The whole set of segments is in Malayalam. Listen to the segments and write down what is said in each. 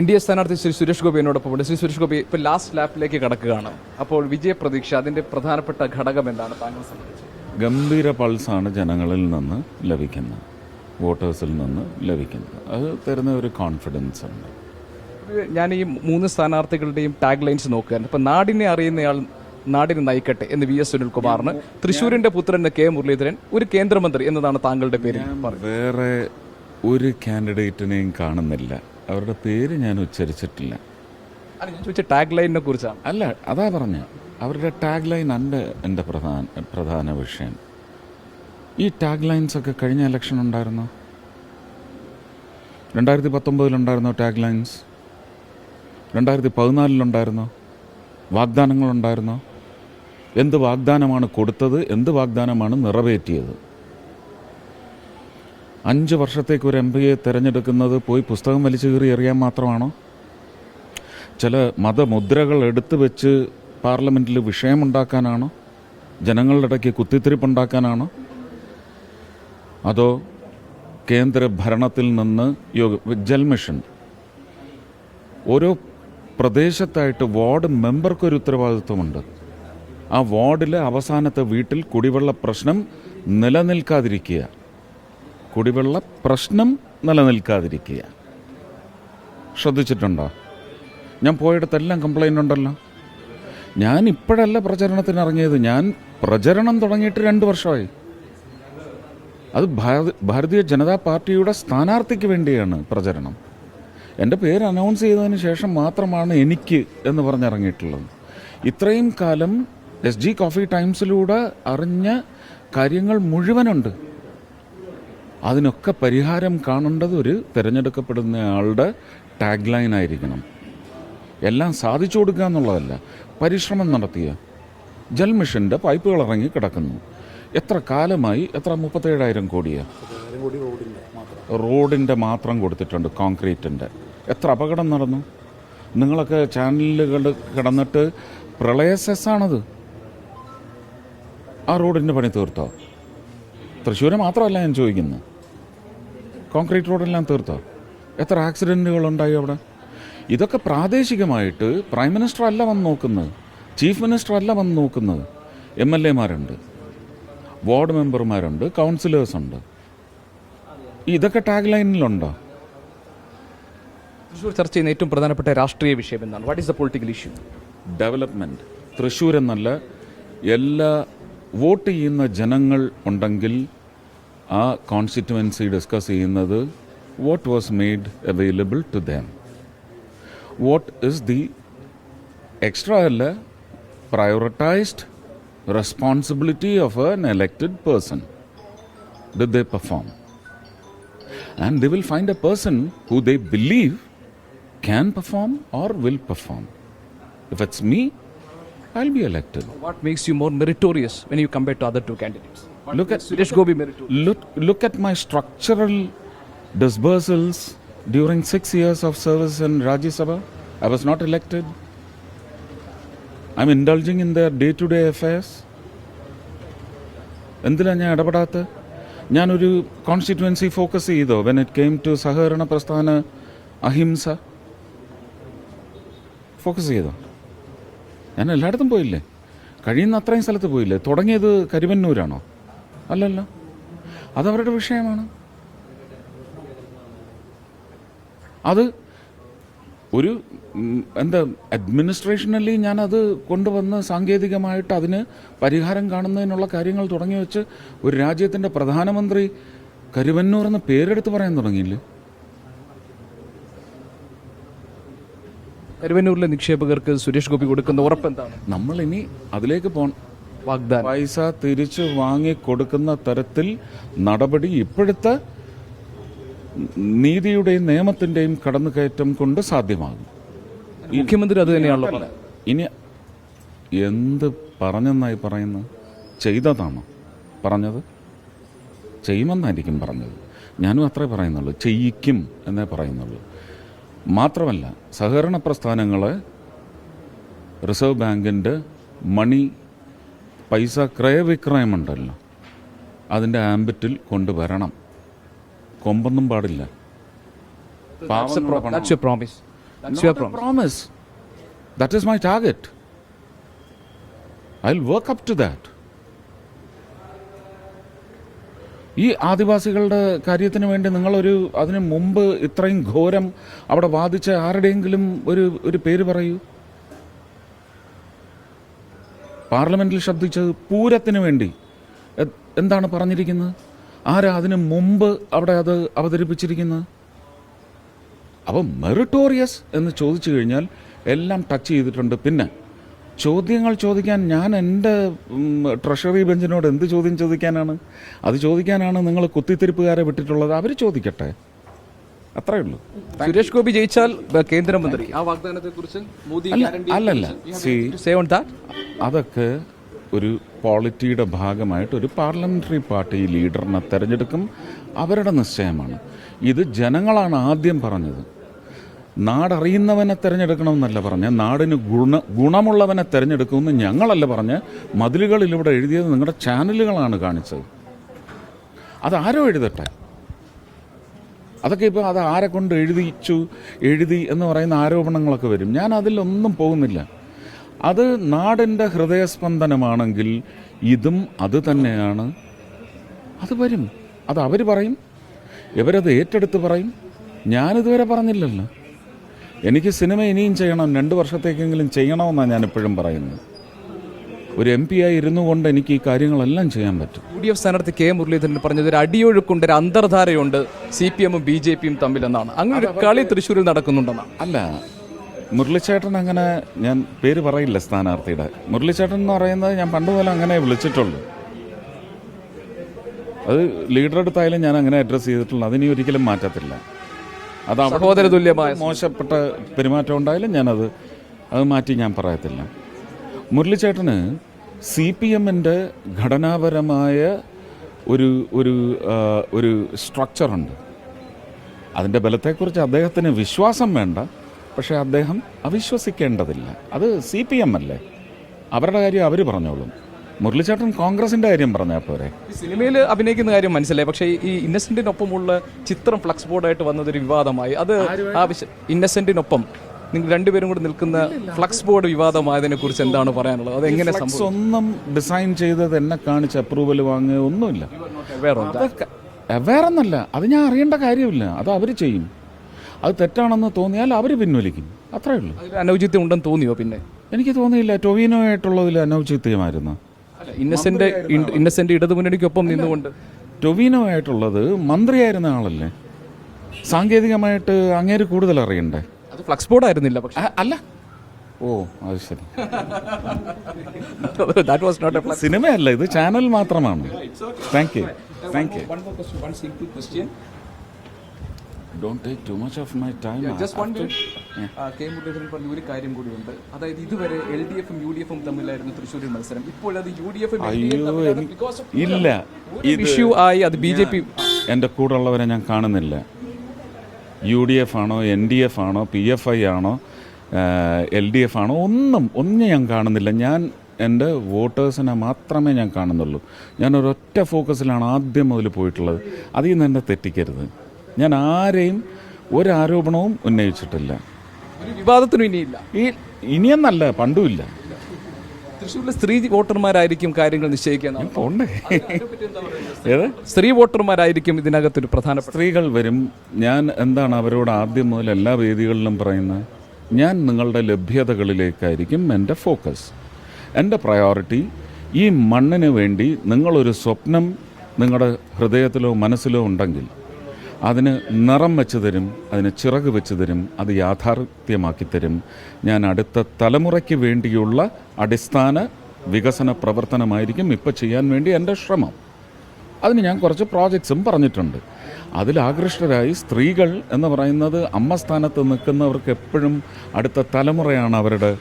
ഇന്ത്യ സ്ഥാനാർത്ഥി ശ്രീ സുരേഷ് ഗോപി എന്നോടൊപ്പമുണ്ട്. ശ്രീ സുരേഷ് ഗോപി, ഇപ്പോൾ ലാസ്റ്റ് ലാപ്പിലേക്ക് കടക്കുകയാണ്. അപ്പോൾ വിജയപ്രതീക്ഷ, അതിൻ്റെ പ്രധാനപ്പെട്ട ഘടകം എന്താണ് താങ്കളെ സംബന്ധിച്ച്? ഗംഭീര പൾസാണ് ജനങ്ങളിൽ നിന്ന് ലഭിക്കുന്നത്, വോട്ടേഴ്സിൽ നിന്ന് ലഭിക്കുന്നത്. അത് തരുന്ന ഒരു കോൺഫിഡൻസ് ഉണ്ട്. ഞാൻ ഈ മൂന്ന് സ്ഥാനാർത്ഥികളുടെയും ടാഗ് ലൈൻസ് നോക്കുകയാണ്. ഇപ്പം നാടിനെ അറിയുന്നയാൾ നാടിനെ നയിക്കട്ടെ എന്ന് വി എസ് സുനിൽകുമാറിന്, തൃശ്ശൂരിന്റെ പുത്രൻ കെ മുരളീധരൻ, ഒരു കേന്ദ്രമന്ത്രി എന്നതാണ് താങ്കളുടെ പേര്. വേറെ ഒരു കാൻഡിഡേറ്റിനെയും കാണുന്നില്ല. അവരുടെ പേര് ഞാൻ ഉച്ചരിച്ചിട്ടില്ല. ഞാൻ ചോദിച്ച ടാഗ് ലൈനിനെ കുറിച്ചാണ്. അല്ല, അതാ പറഞ്ഞ അവരുടെ ടാഗ് ലൈൻ അല്ല എൻ്റെ പ്രധാന വിഷയം. ഈ ടാഗ് ലൈൻസ് ഒക്കെ കഴിഞ്ഞ ഇലക്ഷൻ ഉണ്ടായിരുന്നോ? 2019 ടാഗ് ലൈൻസ്? 2014 വാഗ്ദാനങ്ങളുണ്ടായിരുന്നോ? എന്ത് വാഗ്ദാനമാണ് കൊടുത്തത്? എന്ത് വാഗ്ദാനമാണ് നിറവേറ്റിയത്? 5 വർഷത്തേക്ക് ഒരു MP-യെ തിരഞ്ഞെടുക്കുന്നത് പോയി പുസ്തകം വലിച്ചു കീറി എറിയാൻ മാത്രമാണോ? ചില മതമുദ്രകൾ എടുത്തു വെച്ച് പാർലമെൻറ്റിൽ വിഷയമുണ്ടാക്കാനാണോ? ജനങ്ങളുടെ ഇടയ്ക്ക് കുത്തിത്തിരിപ്പുണ്ടാക്കാനാണോ? അതോ കേന്ദ്ര ഭരണത്തിൽ നിന്ന് ജൽ മിഷൻ, ഓരോ പ്രദേശത്തായിട്ട് വാർഡ് മെമ്പർക്കൊരു ഉത്തരവാദിത്വമുണ്ട്. ആ വാർഡിലെ അവസാനത്തെ വീട്ടിൽ കുടിവെള്ള പ്രശ്നം നിലനിൽക്കാതിരിക്കുക. ശ്രദ്ധിച്ചിട്ടുണ്ടോ? ഞാൻ പോയിടത്തെല്ലാം കംപ്ലൈൻ്റ് ഉണ്ടല്ലോ. ഞാൻ ഇപ്പോഴല്ല പ്രചരണത്തിന് ഇറങ്ങിയത്. ഞാൻ പ്രചരണം തുടങ്ങിയിട്ട് 2 വർഷമായി. അത് ഭാരതീയ ജനതാ പാർട്ടിയുടെ സ്ഥാനാർത്ഥിക്ക് വേണ്ടിയാണ് പ്രചരണം. എൻ്റെ പേര് അനൗൺസ് ചെയ്തതിന് ശേഷം മാത്രമാണ് എനിക്ക് എന്ന് പറഞ്ഞിറങ്ങിയിട്ടുള്ളത്. ഇത്രയും കാലം SG കോഫി ടൈംസിലൂടെ അറിഞ്ഞ കാര്യങ്ങൾ മുഴുവനുണ്ട്. അതിനൊക്കെ പരിഹാരം കാണേണ്ടത് ഒരു തിരഞ്ഞെടുക്കപ്പെടുന്ന ആളുടെ ടാഗ് ലൈൻ ആയിരിക്കണം. എല്ലാം സാധിച്ചു കൊടുക്കുക എന്നുള്ളതല്ല, പരിശ്രമം നടത്തിയ ജൽ മിഷൻ്റെ പൈപ്പുകൾ ഇറങ്ങി കിടക്കുന്നു. എത്ര കാലമായി? 37,000 കോടിയാണ് റോഡിൻ്റെ മാത്രം കൊടുത്തിട്ടുണ്ട്, കോൺക്രീറ്റിൻ്റെ. എത്ര അപകടം നടന്നു? നിങ്ങളൊക്കെ ചാനലുകൾ കിടന്നിട്ട് പ്രളയ സെസ്സാണത്. ആ റോഡിൻ്റെ പണി തീർത്തോ? തൃശ്ശൂരെ മാത്രമല്ല ഞാൻ ചോദിക്കുന്നത്, കോൺക്രീറ്റ് റോഡെല്ലാം തീർത്തോ? എത്ര ആക്സിഡൻറ്റുകളുണ്ടായി അവിടെ? ഇതൊക്കെ പ്രാദേശികമായിട്ട് പ്രൈം മിനിസ്റ്റർ അല്ല വന്ന് നോക്കുന്നത്, ചീഫ് മിനിസ്റ്റർ അല്ല വന്ന് നോക്കുന്നത്. MLA-മാരുണ്ട്, വാർഡ് മെമ്പർമാരുണ്ട്, കൗൺസിലേഴ്സുണ്ട്. ഇതൊക്കെ ടാഗ് ലൈനിലുണ്ടോ? തൃശ്ശൂർ ചർച്ച ചെയ്യുന്ന ഏറ്റവും പ്രധാനപ്പെട്ട രാഷ്ട്രീയ വിഷയം എന്താണ്? What is the political issue? Development. Thrissur എന്നല്ല, എല്ലാ വോട്ട് ചെയ്യുന്ന ജനങ്ങൾ ഉണ്ടെങ്കിൽ ആ കോൺസ്റ്റിറ്റുവൻസി ഡിസ്കസ് ചെയ്യുന്നത് what was made available to them, what is the extra അല്ല, prioritised responsibility of an elected person. Did they perform? And they will find a person who they believe can perform or will perform. If it's me, I'll be elected. What makes you more meritorious when you compare to other two candidates? Suresh Gopi meritorious? Look at my structural disbursals during 6 years of service in Rajya Sabha. I was not elected. I'm indulging in their day-to-day affairs. എന്തിനാണ് ഞാൻ ഇടപെടാത്ത? ഞാനൊരു കോൺസ്റ്റിറ്റ്യുവൻസി ഫോക്കസ് ചെയ്തോ വെൻ ഇറ്റ് കെയിം ടു സഹകരണ പ്രസ്ഥാന, അഹിംസ ഫോക്കസ് ചെയ്തോ? ഞാൻ എല്ലായിടത്തും പോയില്ലേ? കഴിയുന്ന അത്രയും സ്ഥലത്ത് പോയില്ലേ? തുടങ്ങിയത് കരുവന്നൂരാണോ? അല്ലല്ലോ. അതവരുടെ വിഷയമാണ്. അത് ഒരു അഡ്മിനിസ്ട്രേഷനലി ഞാനത് കൊണ്ടുവന്ന് സാങ്കേതികമായിട്ട് അതിന് പരിഹാരം കാണുന്നതിനുള്ള കാര്യങ്ങൾ തുടങ്ങി വെച്ച് ഒരു രാജ്യത്തിൻ്റെ പ്രധാനമന്ത്രി കരുവന്നൂർ എന്ന പേരെടുത്ത് പറയാൻ തുടങ്ങിയില്ലേ? കരുവന്നൂരിലെ നിക്ഷേപകർക്ക് സുരേഷ് ഗോപി കൊടുക്കുന്ന ഉറപ്പെന്താണ്? നമ്മളിനി അതിലേക്ക് വാഗ്ദാനം, പൈസ തിരിച്ചു വാങ്ങി കൊടുക്കുന്ന തരത്തിൽ നടപടി ഇപ്പോഴത്തെ നീതിയുടെയും നിയമത്തിൻ്റെയും കടന്നുകയറ്റം കൊണ്ട് സാധ്യമാകും. മുഖ്യമന്ത്രി അത് തന്നെയാണല്ലോ. ഇനി എന്ത് പറഞ്ഞെന്നായി പറയുന്നത്? ചെയ്തതാണോ പറഞ്ഞത്? ചെയ്യുമെന്നായിരിക്കും പറഞ്ഞത്. ഞാനും അത്രേ പറയുന്നുള്ളൂ, ചെയ്യിക്കും എന്നേ പറയുന്നുള്ളൂ. മാത്രമല്ല, സഹകരണ പ്രസ്ഥാനങ്ങളെ റിസർവ് ബാങ്കിൻ്റെ പൈസ ക്രയവിക്രയമുണ്ടല്ലോ, അതിൻ്റെ ആംബിറ്റിൽ കൊണ്ടുവരണം. കൊമ്പൊന്നും പാടില്ല. That's a promise. That's your promise. promise. That is my target. I'll work up to that. ഈ ആദിവാസികളുടെ കാര്യത്തിന് വേണ്ടി നിങ്ങളൊരു അതിന് മുമ്പ് ഇത്രയും ഘോരം അവിടെ വാദിച്ച ആരുടെയെങ്കിലും ഒരു പേര് പറയൂ. പാർലമെന്റിൽ ശബ്ദിച്ചത് പൂരത്തിന് വേണ്ടി എന്താണ് പറഞ്ഞിരിക്കുന്നത്? ആരാ അതിന് മുമ്പ് അവിടെ അത് അവതരിപ്പിച്ചിരിക്കുന്നത്? അപ്പം മെറിറ്റോറിയസ് എന്ന് ചോദിച്ചു കഴിഞ്ഞാൽ എല്ലാം ടച്ച് ചെയ്തിട്ടുണ്ട്. പിന്നെ ചോദ്യങ്ങൾ ചോദിക്കാൻ ഞാൻ എൻ്റെ ട്രഷറി ബെഞ്ചിനോട് എന്ത് ചോദ്യം ചോദിക്കാനാണ്? അത് ചോദിക്കാനാണ് നിങ്ങൾ കുത്തിത്തിരിപ്പുകാരെ വിട്ടിട്ടുള്ളത്. അവർ ചോദിക്കട്ടെ, അത്രയേ ഉള്ളൂ. സുരേഷ് ഗോപി ജയിച്ചാൽ കേന്ദ്രമന്ത്രി, ആ വാഗ്ദാനത്തെ കുറിച്ച് മോദി അല്ലല്ല, അതൊക്കെ ഒരു പോളിറ്റിയുടെ ഭാഗമായിട്ട് ഒരു പാർലമെന്ററി പാർട്ടി ലീഡറിനെ തിരഞ്ഞെടുക്കും, അവരുടെ നിശ്ചയമാണ്. ഇത് ജനങ്ങളാണ് ആദ്യം പറഞ്ഞത്. നാടറിയുന്നവനെ തിരഞ്ഞെടുക്കണമെന്നല്ല പറഞ്ഞ, നാടിന് ഗുണമുള്ളവനെ തിരഞ്ഞെടുക്കുമെന്ന് ഞങ്ങളല്ല പറഞ്ഞ് മതിലുകളിലൂടെ എഴുതിയത് നിങ്ങളുടെ ചാനലുകളാണ് കാണിച്ചത്. അതാരോ എഴുതട്ടെ. അതൊക്കെ ഇപ്പോൾ അത് ആരെ കൊണ്ട് എഴുതി എന്ന് പറയുന്ന ആരോപണങ്ങളൊക്കെ വരും. ഞാൻ അതിലൊന്നും പോകുന്നില്ല. അത് നാടിൻ്റെ ഹൃദയസ്പന്ദനമാണെങ്കിൽ ഇതും അത് തന്നെയാണ്. അത് വരും, അത് അവർ പറയും, ഇവരത് ഏറ്റെടുത്ത് പറയും. ഞാനിതുവരെ പറഞ്ഞില്ലല്ലോ. എനിക്ക് സിനിമ ഇനിയും ചെയ്യണം, 2 വർഷത്തേക്കെങ്കിലും ചെയ്യണമെന്നാണ് ഞാനിപ്പോഴും പറയുന്നത്. ഒരു MP ആയി ഇരുന്നു കൊണ്ട് എനിക്ക് ഈ കാര്യങ്ങളെല്ലാം ചെയ്യാൻ പറ്റും. UDF സ്ഥാനാർത്ഥി K മുരളീധരൻ പറഞ്ഞത് ഒരു അടിയൊഴുക്കുണ്ട്, ഒരു അന്തർധാരയുണ്ട് CPM-ഉം BJP-യും തമ്മിലെന്നാണ്. അങ്ങനെ ഒരു കളി തൃശ്ശൂരിൽ നടക്കുന്നുണ്ടെന്നാണ്. അല്ല, മുരളിച്ചേട്ടൻ അങ്ങനെ, ഞാൻ പേര് പറയില്ല സ്ഥാനാർത്ഥിയുടെ. മുരളിച്ചേട്ടൻ എന്ന് പറയുന്നത് ഞാൻ പണ്ട് പോലെ അങ്ങനെ വിളിച്ചിട്ടുള്ളൂ. അത് ലീഡർ അടുത്തായാലും ഞാൻ അങ്ങനെ അഡ്രസ്സ് ചെയ്തിട്ടുള്ളൂ. അതിനി ഒരിക്കലും മാറ്റത്തില്ല. അത് സഹോദര തുല്യമായ മോശപ്പെട്ട പെരുമാറ്റം ഉണ്ടായാലും അത് മാറ്റി ഞാൻ പറയത്തില്ല. മുരളിച്ചേട്ടന് CPM-ന്റെ ഘടനാപരമായ ഒരു സ്ട്രക്ചറുണ്ട്. അതിൻ്റെ ബലത്തെക്കുറിച്ച് അദ്ദേഹത്തിന് വിശ്വാസം വേണ്ട, പക്ഷേ അദ്ദേഹം അവിശ്വസിക്കേണ്ടതില്ല. അത് CPM അല്ലേ, അവരുടെ കാര്യം അവർ പറഞ്ഞോളും. മുരളിച്ചേട്ടൻ കോൺഗ്രസിന്റെ കാര്യം പറഞ്ഞാൽ പോരെ. ഈ സിനിമയിൽ അഭിനയിക്കുന്ന കാര്യം മനസ്സിലായി, പക്ഷേ ഈ ഇന്നസെന്റിനൊപ്പമുള്ള ചിത്രം ഫ്ലക്സ് ബോർഡായിട്ട് വന്നതൊരു വിവാദമായി. അത് ഇന്നസെന്റിനൊപ്പം നിങ്ങൾ രണ്ടുപേരും കൂടെ നിൽക്കുന്ന ഫ്ലക്സ് ബോർഡ് വിവാദമായതിനെ കുറിച്ച് എന്താണ് പറയാനുള്ളത്? അത് എങ്ങനെ ഒന്നും ഡിസൈൻ ചെയ്തത് എന്നെ കാണിച്ച് അപ്രൂവൽ വാങ്ങുക ഒന്നുമില്ല. വേറൊന്നല്ല, അത് ഞാൻ അറിയേണ്ട കാര്യമില്ല. അത് അവർ ചെയ്യും. അത് തെറ്റാണെന്ന് തോന്നിയാൽ അവർ പിൻവലിക്കും, അത്രേ ഉള്ളൂ. അനൗചിത്യം ഉണ്ടെന്ന് തോന്നിയോ? പിന്നെ എനിക്ക് തോന്നിയില്ല. ടൊവിനോ ആയിട്ടുള്ളതിൽ അനൗചിത്യമായിരുന്നു. ഇന്നസെന്റ് ഇടതുമുന്നണിക്കൊപ്പം നിന്നുകൊണ്ട് ടൊവിനോ ആയിട്ടുള്ളത് മന്ത്രിയായിരുന്ന ആളല്ലേ, സാങ്കേതികമായിട്ട് അങ്ങേര് കൂടുതൽ അറിയണ്ടേ. അത് ഫ്ലക്സ് ബോർഡ് ആയിരുന്നില്ല പക്ഷേ. അല്ല, ഓ അത് ശരി. That was not a flex. സിനിമയല്ല, ഇത് ചാനൽ മാത്രമാണ്. Thank you. One more question, one simple question. Don't take too much of my time. Just one minute. K Muraleedharan പറഞ്ഞ ഒരു കാര്യം കൂടിയുണ്ട്. അതായത് ഇതുവരെ LDF-ഉം UDF-ഉം തമ്മിലായിരുന്നു തൃശ്ശൂരിൽ മത്സരം. ഇപ്പോൾ അത് UDF-ഉം ഇല്ല, ഇഷ്യൂ ആയി. അത് BJP. എൻ്റെ കൂടെ ഉള്ളവരെ ഞാൻ കാണുന്നില്ല. UDF ആണോ NDF ആണോ PFI ആണോ LDF ആണോ ഒന്നും ഞാൻ കാണുന്നില്ല. ഞാൻ എൻ്റെ വോട്ടേഴ്സിനെ മാത്രമേ ഞാൻ കാണുന്നുള്ളൂ. ഞാനൊരൊറ്റ ഫോക്കസിലാണ് ആദ്യം മുതൽ പോയിട്ടുള്ളത്. അതിൽ നിന്ന് എന്നെ തെറ്റിക്കരുത്. ഞാൻ ആരെയും ഒരാരോപണവും ഉന്നയിച്ചിട്ടില്ല. വിവാദത്തിനും ഇനിയില്ല. ഇനിയെന്നല്ല, പണ്ടുമില്ല. തൃശ്ശൂരിലെ സ്ത്രീ വോട്ടർമാരായിരിക്കും കാര്യങ്ങൾ നിശ്ചയിക്കാൻ. ഏത് സ്ത്രീ വോട്ടർമാരായിരിക്കും ഇതിനകത്തൊരു പ്രധാനപ്പെട്ട. സ്ത്രീകൾ വരും. ഞാൻ എന്താണ് അവരോട് ആദ്യം മുതൽ എല്ലാ വേദികളിലും പറയുന്നത്? ഞാൻ നിങ്ങളുടെ ലഭ്യതകളിലേക്കായിരിക്കും എൻ്റെ ഫോക്കസ്. എൻ്റെ പ്രയോറിറ്റി ഈ മണ്ണിന് വേണ്ടി നിങ്ങളൊരു സ്വപ്നം നിങ്ങളുടെ ഹൃദയത്തിലോ മനസ്സിലോ ഉണ്ടെങ്കിൽ അതിന് നിറം വെച്ച് തരും, അതിന് ചിറക് വെച്ച് തരും, അത് യാഥാർത്ഥ്യമാക്കി തരും. ഞാൻ അടുത്ത തലമുറയ്ക്ക് വേണ്ടിയുള്ള അടിസ്ഥാന വികസന പ്രവർത്തനമായിരിക്കും ഇപ്പോൾ ചെയ്യാൻ വേണ്ടി എൻ്റെ ശ്രമം. അതിന് ഞാൻ കുറച്ച് പ്രോജക്ട്സും പറഞ്ഞിട്ടുണ്ട്. അതിലാകൃഷ്ടരായി സ്ത്രീകൾ എന്ന് പറയുന്നത് അമ്മ സ്ഥാനത്ത് നിൽക്കുന്നവർക്ക് എപ്പോഴും അടുത്ത തലമുറയാണ് അവരുടെ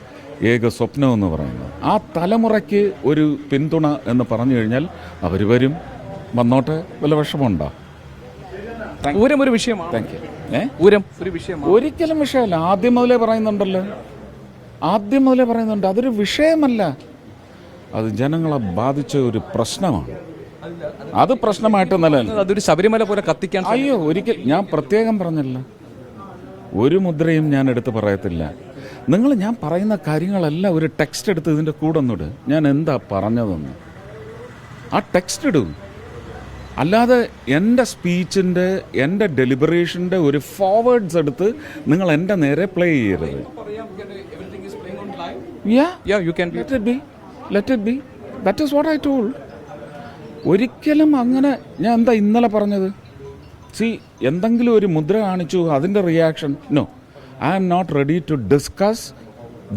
ഏക സ്വപ്നം എന്ന് പറയുന്നത്. ആ തലമുറയ്ക്ക് ഒരു പിന്തുണ എന്ന് പറഞ്ഞു കഴിഞ്ഞാൽ അവർ വരും, വന്നോട്ടെ, വല്ല വിഷമമുണ്ടോ? ഊരം ഒരു വിഷയമാണ്. Thank you. ഊരം ഒരു വിഷയമാണ്. ഒരിക്കലും വിഷയമല്ല. ആദ്യം മുതലേ പറയുന്നുണ്ടല്ലോ, അതൊരു വിഷയമല്ല. അത് ജനങ്ങളെ ബാധിച്ച ഒരു പ്രശ്നമാണ്. അത് പ്രശ്നമായിട്ട് നിലനിൽക്കും. അതൊരു ശബരിമല പോലെ കത്തിക്കാൻ. ഒരിക്കൽ ഞാൻ പ്രത്യേകം പറഞ്ഞല്ല. ഒരു മുദ്രയും ഞാൻ എടുത്ത് പറയത്തില്ല. ഞാൻ പറയുന്ന കാര്യങ്ങളെല്ലാം ഒരു ടെക്സ്റ്റ് എടുത്ത് ഇതിൻ്റെ കൂടെ ഒന്നിട്. ഞാൻ എന്താ പറഞ്ഞതെന്ന് ആ ടെക്സ്റ്റ് ഇടും. അല്ലാതെ എൻ്റെ സ്പീച്ചിൻ്റെ എൻ്റെ ഡെലിബറേഷൻ്റെ ഒരു ഫോർവേഡ്സ് എടുത്ത് നിങ്ങൾ എൻ്റെ നേരെ പ്ലേ ചെയ്യരുത്. Yeah, you can. Let it be. That is what I told. ഒരിക്കലും അങ്ങനെ ഞാൻ എന്താ ഇന്നലെ പറഞ്ഞത്? എന്തെങ്കിലും ഒരു മുദ്ര കാണിച്ചു അതിൻ്റെ reaction. No, I am not ready to discuss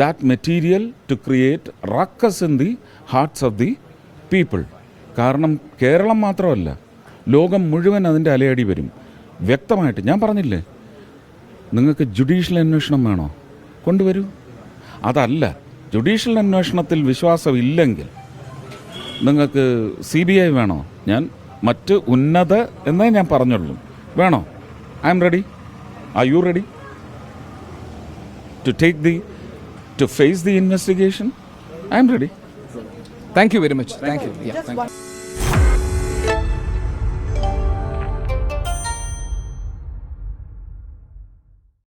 that material to create ruckus in the hearts of the people. കാരണം കേരളം മാത്രമല്ല, ലോകം മുഴുവൻ അതിൻ്റെ അലയടി വരും. വ്യക്തമായിട്ട് ഞാൻ പറഞ്ഞില്ലേ, നിങ്ങൾക്ക് ജുഡീഷ്യൽ അന്വേഷണം വേണോ? കൊണ്ടുവരൂ. അതല്ല, ജുഡീഷ്യൽ അന്വേഷണത്തിൽ വിശ്വാസമില്ലെങ്കിൽ നിങ്ങൾക്ക് CBI വേണോ? ഞാൻ മറ്റ് ഉന്നത എന്നേ ഞാൻ പറഞ്ഞുള്ളൂ. വേണോ? I'm ready. Are you ready to face the investigation? I'm ready. Thank you very much. Thank you. Yeah, thank you.